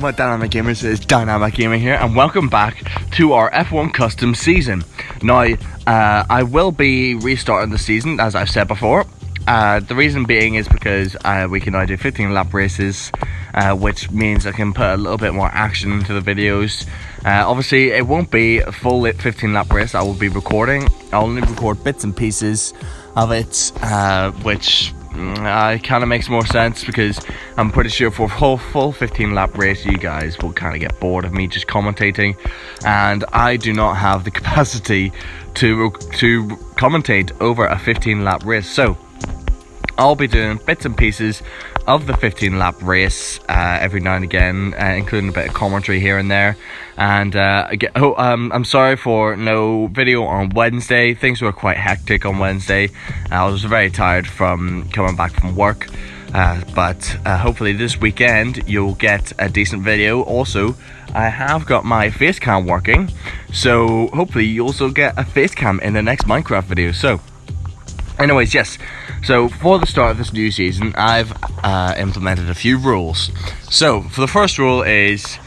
about Dynamic Gamers? It's Dynamic Gamer here, and welcome back to our F1 Custom season. Now, I will be restarting the season, as I've said before. The reason being is because we can now do 15 lap races, which means I can put a little bit more action into the videos. Obviously, it won't be a full 15 lap race I will be recording. I'll only record bits and pieces of it, which kind of makes more sense, because I'm pretty sure for a full 15 lap race you guys will kind of get bored of me just commentating, and I do not have the capacity to commentate over a 15 lap race. So I'll be doing bits and pieces of the 15 lap race every now and again, including a bit of commentary here and there. And I'm sorry for no video on Wednesday. Things were quite hectic on Wednesday. I was very tired from coming back from work, but hopefully this weekend you'll get a decent video. Also, I have got my face cam working, so hopefully you also get a face cam in the next Minecraft video. So anyways, yes, so for the start of this new season, I've implemented a few rules. So for the first rule is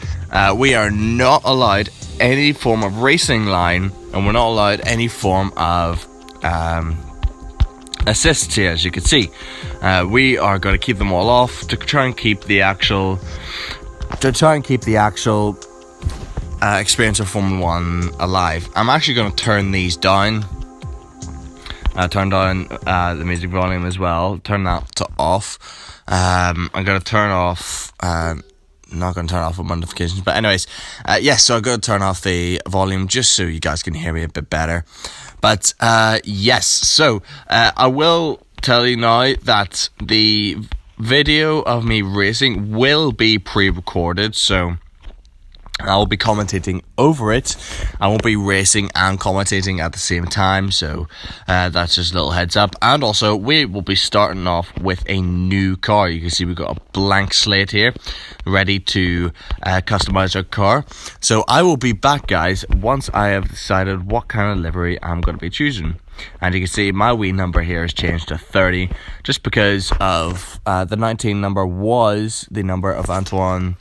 we are not allowed any form of racing line, and we're not allowed any form of assists here. As you can see, we are going to keep them all off to try and keep the actual experience of Formula 1 alive. I'm actually going to turn these down. Turn down the music volume as well. Turn that to off. I'm going to turn off. Not going to turn off notifications, but anyways, yes. So I'm going to turn off the volume just so you guys can hear me a bit better. But yes. So I will tell you now that the video of me racing will be pre-recorded. So I will be commentating over it. I won't be racing and commentating at the same time, so that's just a little heads up. And also, we will be starting off with a new car. You can see we've got a blank slate here, ready to customize our car. So I will be back, guys, once I have decided what kind of livery I'm going to be choosing. And you can see my wee number here has changed to 30, just because of the 19 number was the number of Antoine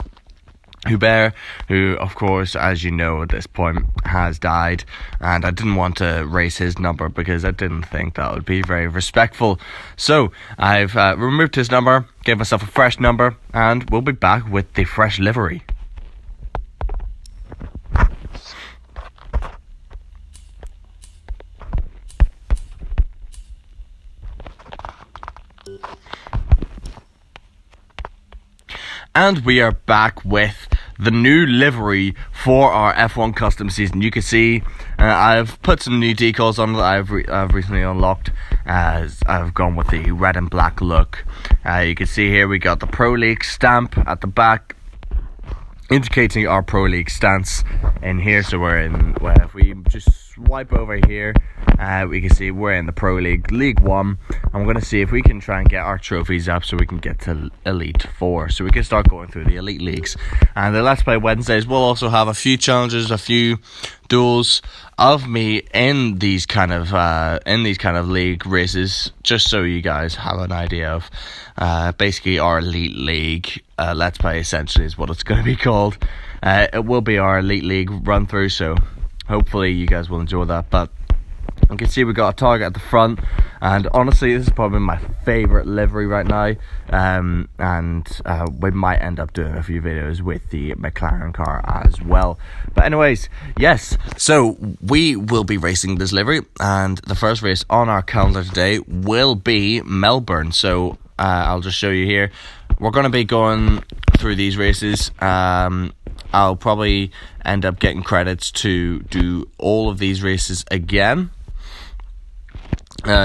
Hubert, who, of course, as you know at this point, has died, and I didn't want to raise his number because I didn't think that would be very respectful. So I've removed his number, gave myself a fresh number, and we'll be back with the fresh livery. And we are back with the new livery for our F1 custom season. You can see I've put some new decals on that I've recently unlocked, as I've gone with the red and black look. You can see here we got the Pro League stamp at the back, indicating our Pro League stance in here. So we're in, well, if we just swipe over here, we can see we're in the Pro League, League 1. I'm going to see if we can try and get our trophies up so we can get to Elite 4, so we can start going through the Elite Leagues. And the Let's Play Wednesdays will also have a few challenges, a few duels of me in these kind of league races, just so you guys have an idea of basically our Elite League Let's Play. Essentially is what it's going to be called. It will be our Elite League run through, so hopefully you guys will enjoy that. But you can see we got a target at the front, and honestly this is probably my favourite livery right now, and we might end up doing a few videos with the McLaren car as well. But anyways, yes, so we will be racing this livery, and the first race on our calendar today will be Melbourne. So I'll just show you here. We're going to be going through these races. I'll probably end up getting credits to do all of these races again,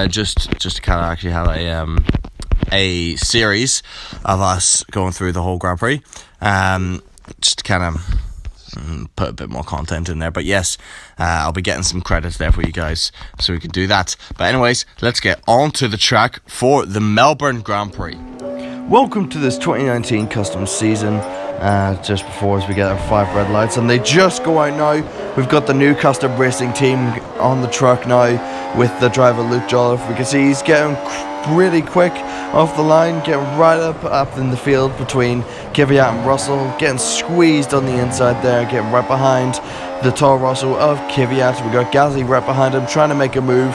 just to kind of actually have a series of us going through the whole Grand Prix, just to kind of put a bit more content in there. But yes, I'll be getting some credits there for you guys, so we can do that. But anyways, let's get on to the track for the Melbourne Grand Prix. Welcome to this 2019 custom season. Just before as we get our 5 red lights, and they just go out now. We've got the new custom racing team on the truck now with the driver Luke Jolliffe. We can see he's getting really quick off the line, getting right up in the field between Kvyat and Russell, getting squeezed on the inside there, getting right behind the tall Russell of Kvyat. We got Gasly right behind him, trying to make a move,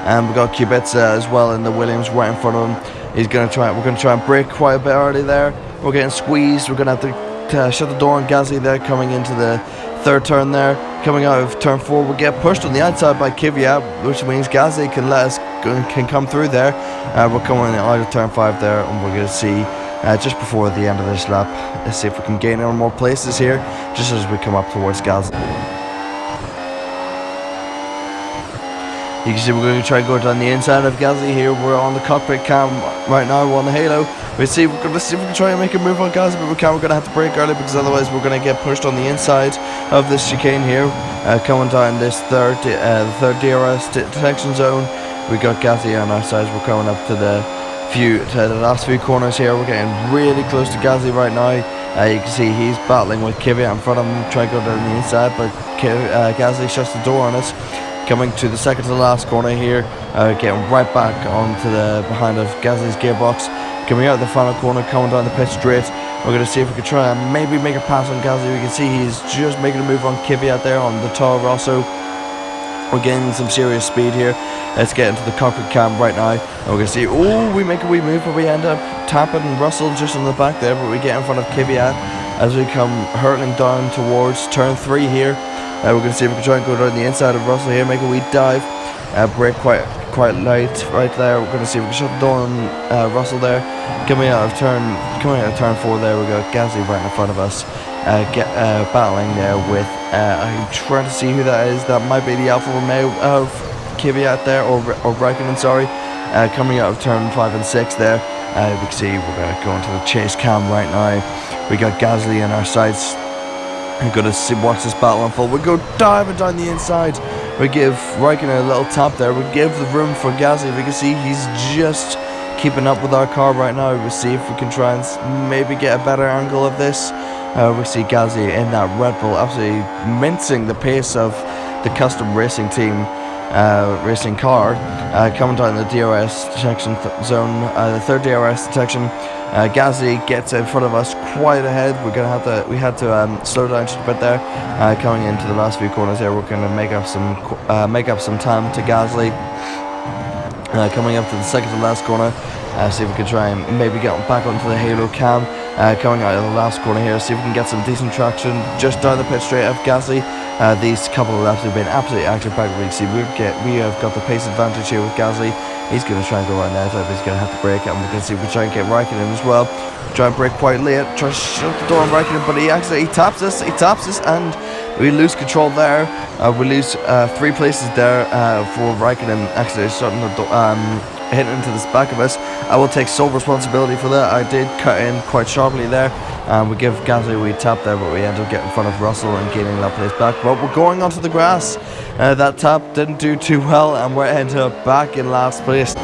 and we got Kubica as well in the Williams right in front of him. We're going to try and brake quite a bit early there. We're getting squeezed. We're going to have to shut the door on Gasly there, coming into the third turn there. Coming out of turn 4, we get pushed on the outside by Kvyat, which means Gasly can come through there. We're coming out of turn 5 there, and we're going to see just before the end of this lap, let's see if we can gain any more places here, just as we come up towards Gasly. You can see we're going to try and go down the inside of Gasly here. We're on the cockpit cam right now, we're on the halo. Let's see if we can try and make a move on Gasly, but we can't. We're going to have to brake early, because otherwise we're going to get pushed on the inside of this chicane here. Coming down this third DRS detection zone, we got Gasly on our sides. We're coming up to the last few corners here. We're getting really close to Gasly right now. You can see he's battling with Kvyat in front of him, trying to go down the inside, but Gasly shuts the door on us. Coming to the second to the last corner here, getting right back onto the behind of Gasly's gearbox. Coming out of the final corner, coming down the pit straight. We're going to see if we can try and maybe make a pass on Gasly. We can see he's just making a move on Kvyat there on the Toro Rosso. We're getting some serious speed here. Let's get into the cockpit cam right now. And we're going to see, oh, we make a wee move, but we end up tapping Russell just on the back there. But we get in front of Kvyat as we come hurtling down towards turn 3 here. We're going to see if we can try and go down the inside of Russell here, make a wee dive. Brake quite light right there. We're going to see if we can shut the door on Russell there. Coming out of turn 4 there, we got Gasly right in front of us. Battling there with, I'm trying to see who that is. That might be the Alfa Romeo of Kvyat there, or Raikkonen, sorry. Coming out of turn 5 and 6 there. We can see we're going to go into the chase cam right now. We got Gasly in our sights. We're going to watch this battle unfold. We go diving down the inside. We give Raikkonen a little tap there. We give the room for Gasly. We can see he's just keeping up with our car right now. We'll see if we can try and maybe get a better angle of this. We see Gasly in that Red Bull absolutely mincing the pace of the custom racing team racing car. Coming down the DRS detection zone, the third DRS detection. Gasly gets in front of us quite ahead. We had to slow down just a bit there. Coming into the last few corners here, we're going to make up some time to Gasly. Coming up to the second to last corner, see if we can try and maybe get back onto the halo cam. Coming out of the last corner here, see if we can get some decent traction just down the pit straight of Gasly. These couple of laps have been absolutely action-packed. We see we have got the pace advantage here with Gasly. He's going to try and go around there, but he's going to have to brake, and we're going to see if we try and get Raikkonen as well. Try and brake quite late, try to shut the door on Raikkonen, but he taps us, and we lose control there. We lose 3 places there for Raikkonen actually shutting the door, hitting into the back of us. I will take sole responsibility for that. I did cut in quite sharply there. We give Gasly a wee tap there, but we end up getting in front of Russell and gaining that place back. But we're going onto the grass. That tap didn't do too well, and we're ended up back in last place.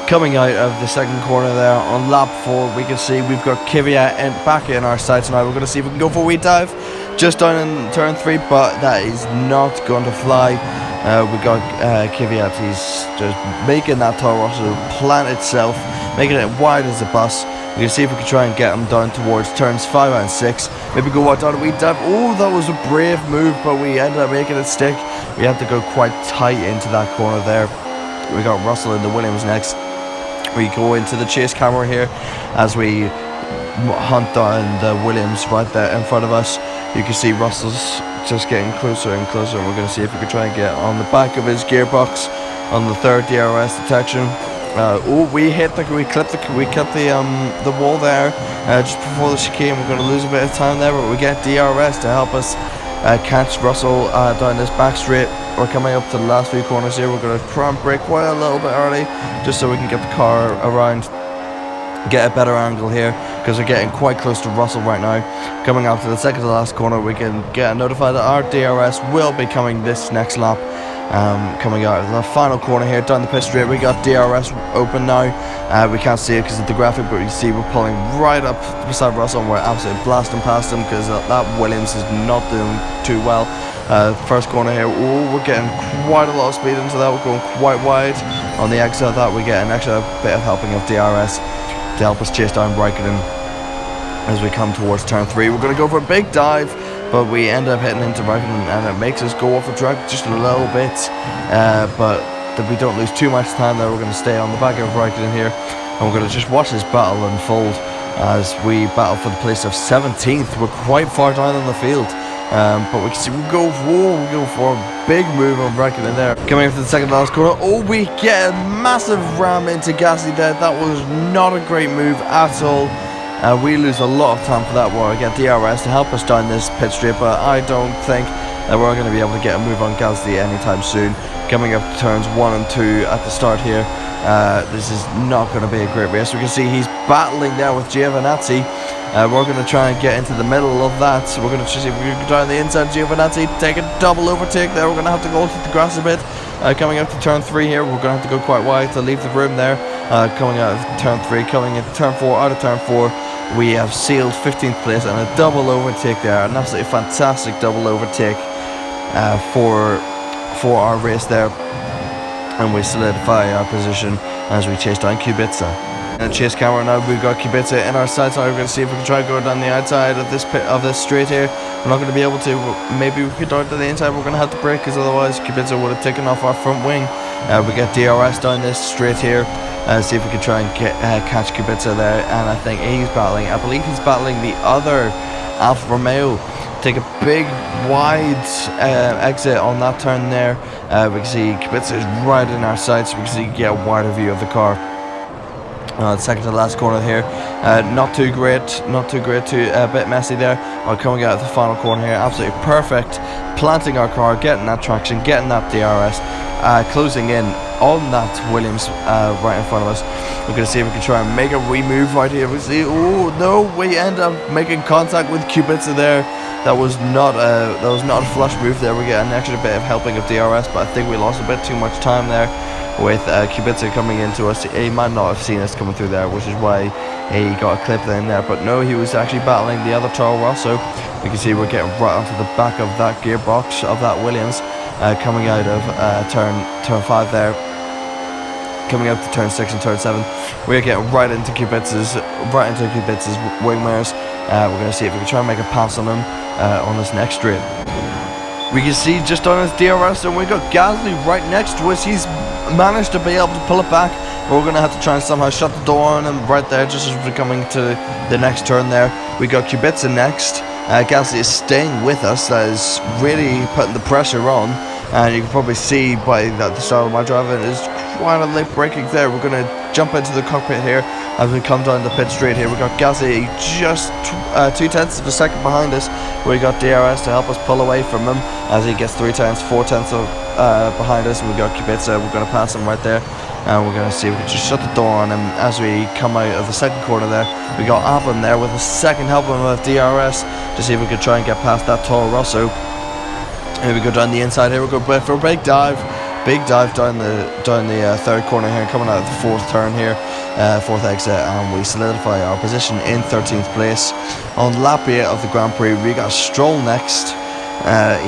Coming out of the second corner there on lap 4, we can see we've got Kvyat back in our sights now. We're going to see if we can go for a wee dive just down in turn 3, but that is not going to fly. We got Kvyat, he's just making that Toro Rosso plant itself, making it wide as a bus. We can see if we can try and get him down towards turns 5 and 6. Maybe go out down a wee dive. Oh, that was a brave move, but we ended up making it stick. We had to go quite tight into that corner there. We got Russell in the Williams next. We go into the chase camera here as we hunt down the Williams right there in front of us. You can see Russell's just getting closer and closer. We're going to see if we can try and get on the back of his gearbox on the third DRS detection. We clipped the wall there just before the chicane. We're going to lose a bit of time there, but we get DRS to help us catch Russell down this back straight. We're coming up to the last few corners here. We're going to try and brake quite a little bit early, just so we can get the car around, get a better angle here, because we're getting quite close to Russell right now. Coming up to the second to last corner, we can get notified that our DRS will be coming this next lap. Coming out of the final corner here down the pit straight, we got DRS open now. We can't see it because of the graphic, but you see we're pulling right up beside Russell, and we're absolutely blasting past him because that Williams is not doing too well. First corner here, we're getting quite a lot of speed into that. We're going quite wide. On the exit of that, we get an extra bit of helping of DRS to help us chase down Raikkonen as we come towards turn 3. We're going to go for a big dive, but we end up hitting into Raikkonen, and it makes us go off the track just a little bit. But that we don't lose too much time there. We're going to stay on the back of Raikkonen here, and we're going to just watch this battle unfold as we battle for the place of 17th. We're quite far down on the field, but we can see we go for a big move on Raikkonen there. Coming into the second last corner, oh, we get a massive ram into Gasly there. That was not a great move at all. We lose a lot of time for that war. We get DRS to help us down this pit straight, but I don't think that we're going to be able to get a move on Gasly anytime soon. Coming up to turns 1 and 2 at the start here. This is not going to be a great race. We can see he's battling there with Giovinazzi. We're going to try and get into the middle of that. So we're going to see if we can go down the inside. Giovinazzi take a double overtake there. We're going to have to go to the grass a bit. Coming up to turn 3 here, we're going to have to go quite wide to leave the room there. Coming out of turn 3, coming into turn 4, out of turn 4, we have sealed 15th place and a double overtake there. An absolutely fantastic double overtake for our race there, and we solidify our position as we chase down Kubica. And chase camera now, we've got Kubica in our sights. We're going to see if we can try and go down the outside of this straight here. We're not going to be able to. Maybe we could dart to the inside. We're going to have to brake, because otherwise Kubica would have taken off our front wing. We get DRS down this straight here. See if we can try and catch Kubica there. And I think he's battling. I believe he's battling the other Alfa Romeo. Take a big wide exit on that turn there. We can see Kubica is right in our sights. We can see get a wider view of the car. Second to last corner here, not too great, a bit messy there. Coming out of the final corner here, absolutely perfect, planting our car, getting that traction, getting that DRS, closing in on that Williams right in front of us. We're going to see if we can try and make a wee move right here. We see, oh no, we end up making contact with Kubica there. That was not a flush move there. We get an extra bit of helping of DRS, but I think we lost a bit too much time there with Kubica coming into us. He might not have seen us coming through there, which is why he got a clip in there, but no, he was actually battling the other Toro Rosso. You can see we're getting right onto the back of that gearbox of that Williams, coming out of turn 5 there, coming up to turn 6 and turn 7. We're getting right into Kubica's wing mirrors. We're going to see if we can try and make a pass on him on this next straight. We can see just on his DRS, and we got Gasly right next to us. He's managed to be able to pull it back. We're going to have to try and somehow shut the door on him right there, just as we're coming to the next turn there. We got Kubica next. Gasly is staying with us. That is really putting the pressure on, and you can probably see by the start of my driving is quite a late braking there. We're going to jump into the cockpit here as we come down the pit straight here. We got Gasly just 0.2 of a second behind us. We got DRS to help us pull away from him as he gets 4/10 behind us. And we got Kubica. We're going to pass him right there, and we're going to see if we can just shut the door on him as we come out of the second corner there. We got Albon there with a second helping of DRS to see if we could try and get past that Toro Rosso. Here we go down the inside here. We're going for a big dive down the third corner here, coming out of the fourth turn here, fourth exit, and we solidify our position in 13th place. On lap 8 of the Grand Prix, we got Stroll next.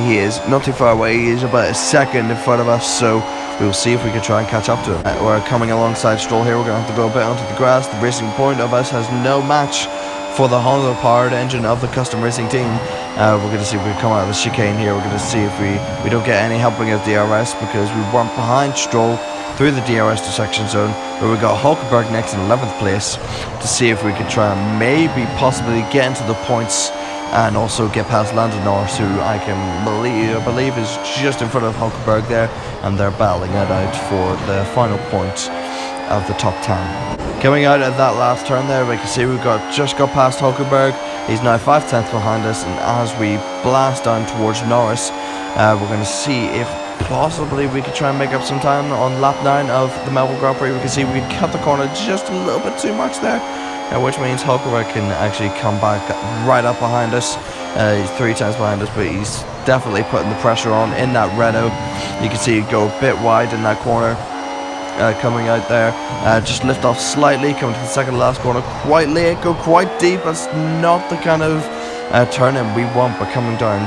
He is not too far away. He is about a second in front of us, so we will see if we can try and catch up to him. We're coming alongside Stroll here. We're going to have to go a bit onto the grass. The Racing Point of us has no match for the Honda powered engine of the custom racing team. We're going to see if we come out of the chicane here. We're going to see if we don't get any helping of DRS, because we weren't behind Stroll through the DRS dissection zone. But we got Hulkenberg next in 11th place to see if we could try and maybe possibly get into the points and also get past Lando Norris, who I believe is just in front of Hulkenberg there, and they're battling it out for the final point of the top 10. Coming out of that last turn there, we can see we just got past Hulkenberg. He's now 5/10 behind us, and as we blast down towards Norris, we're going to see if possibly we could try and make up some time on lap 9 of the Melbourne Grand Prix. We can see we cut the corner just a little bit too much there, which means Hulkenberg can actually come back right up behind us. He's 3 times behind us, but he's definitely putting the pressure on in that Renault. You can see it go a bit wide in that corner. Coming out there, just lift off slightly, coming to the second last corner quite late, go quite deep. That's not the kind of turn-in we want, but coming down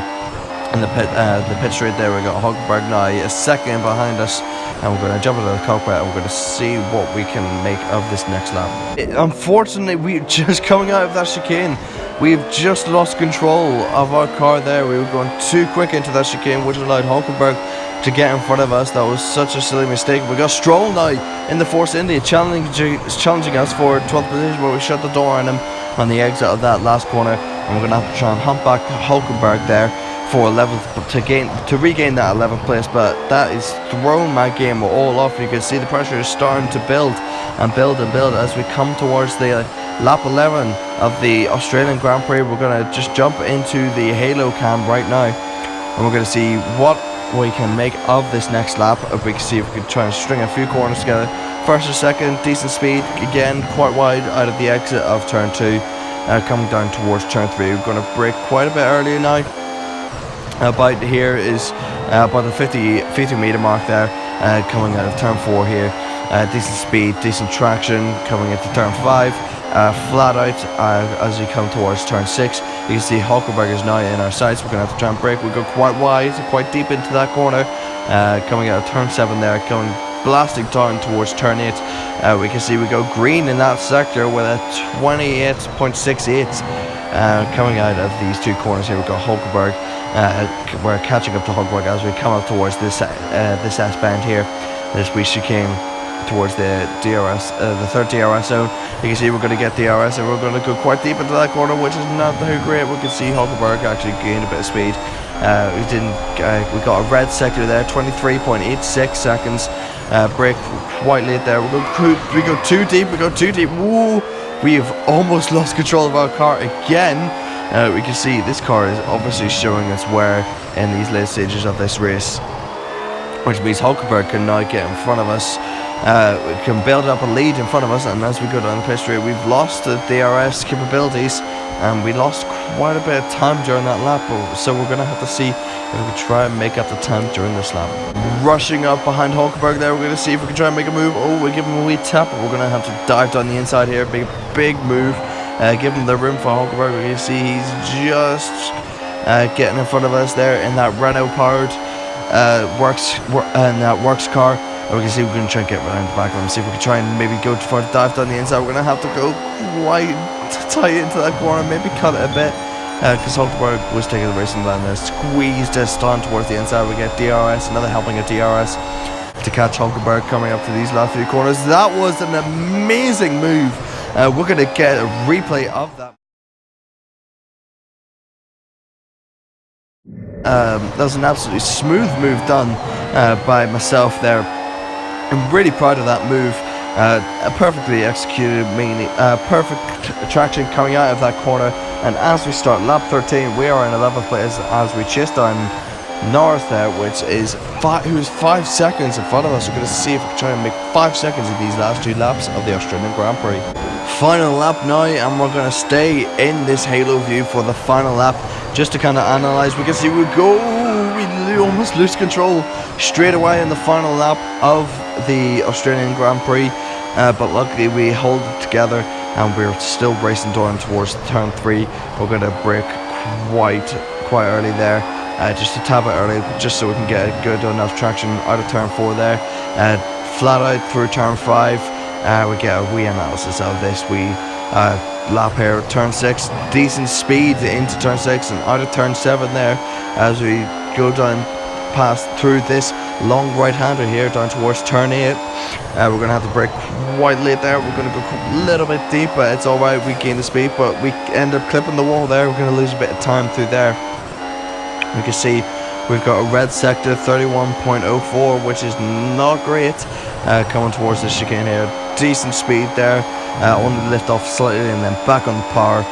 in the pit straight there. We got Hulkenberg now a second behind us, and we're going to jump into the cockpit and we're going to see what we can make of this next lap. Unfortunately, we just coming out of that chicane, we've just lost control of our car there. We were going too quick into that chicane, which allowed Hulkenberg to get in front of us. That was such a silly mistake. We got Stroll now in the Force India challenging us for 12th position, but we shut the door on him on the exit of that last corner, and we're going to have to try and hunt back Hulkenberg there for 11th to regain that 11th place. But that is thrown my game all off. You can see the pressure is starting to build and build and build as we come towards the lap 11 of the Australian Grand Prix. We're going to just jump into the Halo cam right now, and we're going to see what we can make of this next lap. If we can see if we can try and string a few corners together. First or second, decent speed, again quite wide out of the exit of turn 2, coming down towards turn 3. We're going to brake quite a bit earlier now. About here is about the 50 meter mark there, coming out of turn 4 here. Decent speed, decent traction coming into turn 5. Flat out as you come towards turn 6. You can see Hulkenberg is now in our sights. We're going to have to try and brake. We go quite wide, quite deep into that corner, coming out of turn 7 there, going blasting down towards turn 8. We can see we go green in that sector with a 28.68 coming out of these two corners here. We've got Hulkenberg. We're catching up to Hulkenberg as we come up towards this S-bend here, this wee chicane towards the DRS, the third DRS zone. You can see we're going to get DRS and we're going to go quite deep into that corner, which is not too great. We can see Hulkenberg actually gained a bit of speed. We got a red sector there, 23.86 seconds. Brake quite late there. We go too deep. Woo! We have almost lost control of our car again. We can see this car is obviously showing its wear in these late stages of this race, which means Hulkenberg can now get in front of us. We can build up a lead in front of us, and as we go down the pit straight, we've lost the DRS capabilities, and we lost quite a bit of time during that lap. So we're going to have to see if we can try and make up the time during this lap. Rushing up behind Hulkenberg there, we're going to see if we can try and make a move. Oh, we give him a wee tap, but we're going to have to dive down the inside here. Big move. Give him the room for Hulkenberg. We can see he's just getting in front of us there in that Renault powered works car. And we can see we're going to try and get around the back of him, see if we can try and maybe go for a dive down the inside. We're going to have to go quite tight into that corner, maybe cut it a bit, because Hulkenberg was taking the racing line there, squeezed us down towards the inside. We get DRS, another helping of DRS to catch Hulkenberg coming up to these last few corners. That was an amazing move. We're going to get a replay of that. That was an absolutely smooth move done by myself there. I'm really proud of that move. Perfectly executed, meaning perfect traction coming out of that corner. And as we start lap 13, we are in 11th place as we chase down North there, which is who's 5 seconds in front of us. We're going to see if we can try and make 5 seconds in these last 2 laps of the Australian Grand Prix. Final lap now, and we're going to stay in this halo view for the final lap just to kind of analyze. We can see we almost lose control straight away in the final lap of the Australian Grand Prix, but luckily we hold it together and we're still racing down towards turn 3. We're going to brake quite early there, just a tad bit early, just so we can get a good enough traction out of turn 4 there. Flat out through turn 5, we get a wee analysis of this lap here at turn 6. Decent speed into turn 6 and out of turn 7 there as we go down past through this long right-hander here down towards turn 8. We're going to have to brake quite late there. We're going to go a little bit deep, but it's alright. We gain the speed, but we end up clipping the wall there. We're going to lose a bit of time through there. We can see we've got a red sector 31.04, which is not great, coming towards the chicane here. Decent speed there, only lift off slightly and then back on the power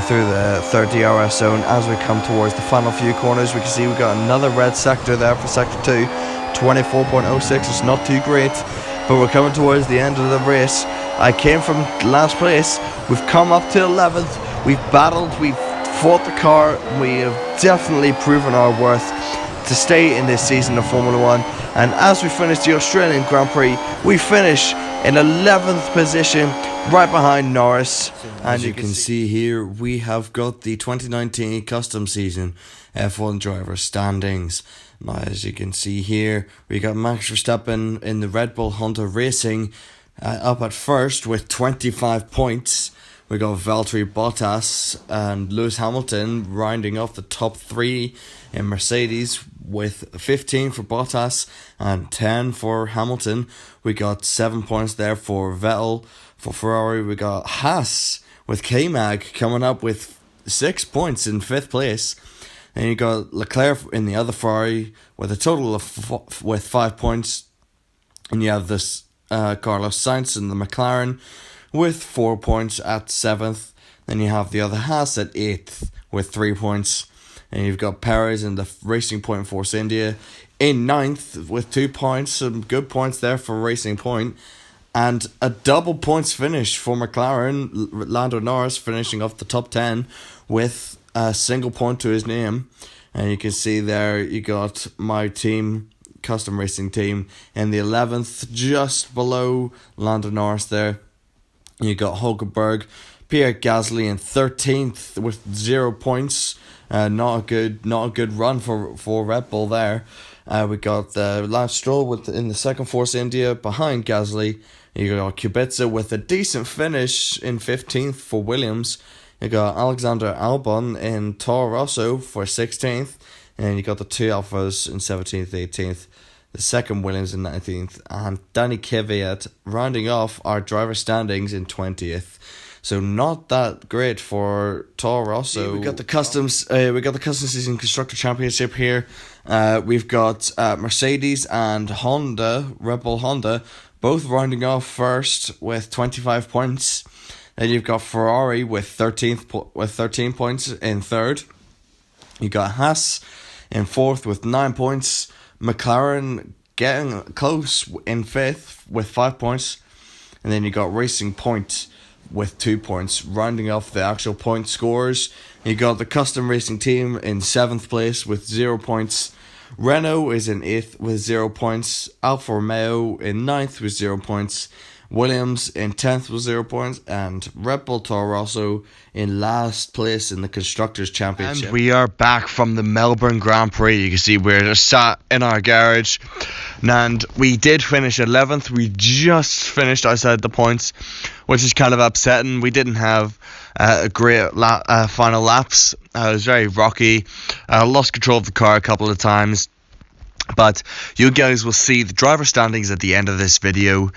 through the third DRS zone. As we come towards the final few corners, we can see we've got another red sector there for sector 2, 24.06. It's not too great, but we're coming towards the end of the race. I came from last place, we've come up to 11th, we've battled, we've fought the car, we have definitely proven our worth to stay in this season of Formula 1. And as we finish the Australian Grand Prix, we finish in 11th position, right behind Norris. As you can see here, we have got the 2019 custom season F1 driver standings. Now, as you can see here, we got Max Verstappen in the Red Bull Honda Racing up at first with 25 points. We got Valtteri Bottas and Lewis Hamilton rounding off the top 3 in Mercedes with 15 for Bottas and 10 for Hamilton. We got 7 points there for Vettel. For Ferrari, we got Haas with K-Mag coming up with 6 points in 5th place. And you got Leclerc in the other Ferrari with a total of with 5 points. And you have this Carlos Sainz in the McLaren with 4 points at 7th. Then you have the other Haas at 8th with 3 points. And you've got Perez in the Racing Point Force India in 9th with 2 points. Some good points there for Racing Point. And a double points finish for McLaren. Lando Norris finishing off the top 10 with a single point to his name. And you can see there you got my team, custom racing team, in the 11th, just below Lando Norris there. You got Hulkenberg, Pierre Gasly in 13th with 0 points. Not a good run for Red Bull there. We got Lance Stroll in the second Force India behind Gasly. You got Kubica with a decent finish in 15th for Williams. You got Alexander Albon in Toro Rosso for 16th. And you got the 2 Alphas in 17th, 18th. The second Williams in 19th. And Danny Kvyat rounding off our driver standings in 20th. So not that great for Toro Rosso. We got the customs season constructor championship here. We've got Mercedes and Honda, Red Bull Honda, both rounding off first with 25 points. Then you've got Ferrari with 13 points in 3rd. You got Haas in 4th with 9 points. McLaren getting close in 5th with 5 points. And then you got Racing Point with 2 points, rounding off the actual point scores. You got the custom racing team in 7th place with 0 points. Renault is in 8th with 0 points. Alfa Romeo in 9th with 0 points. Williams in 10th with 0 points. And Red Bull Toro Rosso in last place in the Constructors Championship. And we are back from the Melbourne Grand Prix. You can see we're just sat in our garage. And we did finish 11th. We just finished outside the points, which is kind of upsetting. We didn't have a great final laps. It was very rocky. Lost control of the car a couple of times. But you guys will see the driver standings at the end of this video.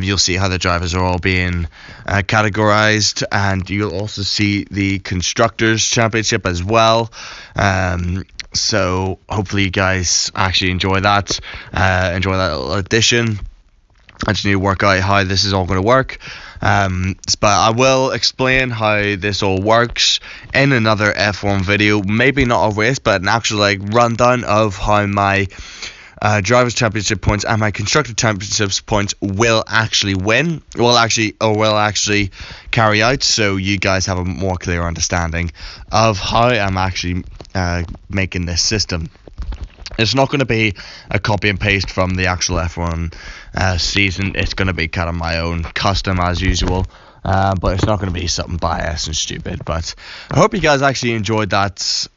You'll see how the drivers are all being categorized, and you'll also see the Constructors Championship as well. So hopefully you guys actually enjoy that little addition. I just need to work out how this is all going to work. But I will explain how this all works in another F1 video. Maybe not a race, but an actual rundown of how my Drivers' Championship points and my Constructor Championships points will actually will actually carry out, so you guys have a more clear understanding of how I'm actually making this system. It's not going to be a copy and paste from the actual F1 season. It's going to be kind of my own custom as usual, but it's not going to be something biased and stupid. But I hope you guys actually enjoyed that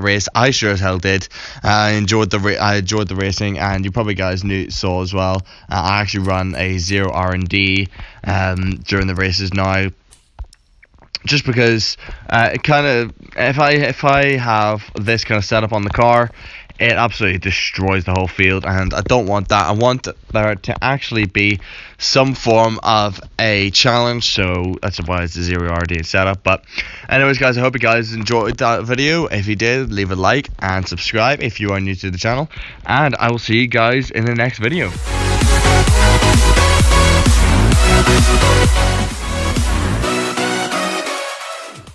race. I sure as hell did. I enjoyed the racing, and you probably guys saw as well. I actually run a 0 R&D during the races now. Just because it kind of, if I have this kind of setup on the car, it absolutely destroys the whole field, and I don't want that. I want there to actually be some form of a challenge, so that's why it's a 0 RD setup. But anyways, guys, I hope you guys enjoyed that video. If you did, leave a like and subscribe if you are new to the channel, and I will see you guys in the next video.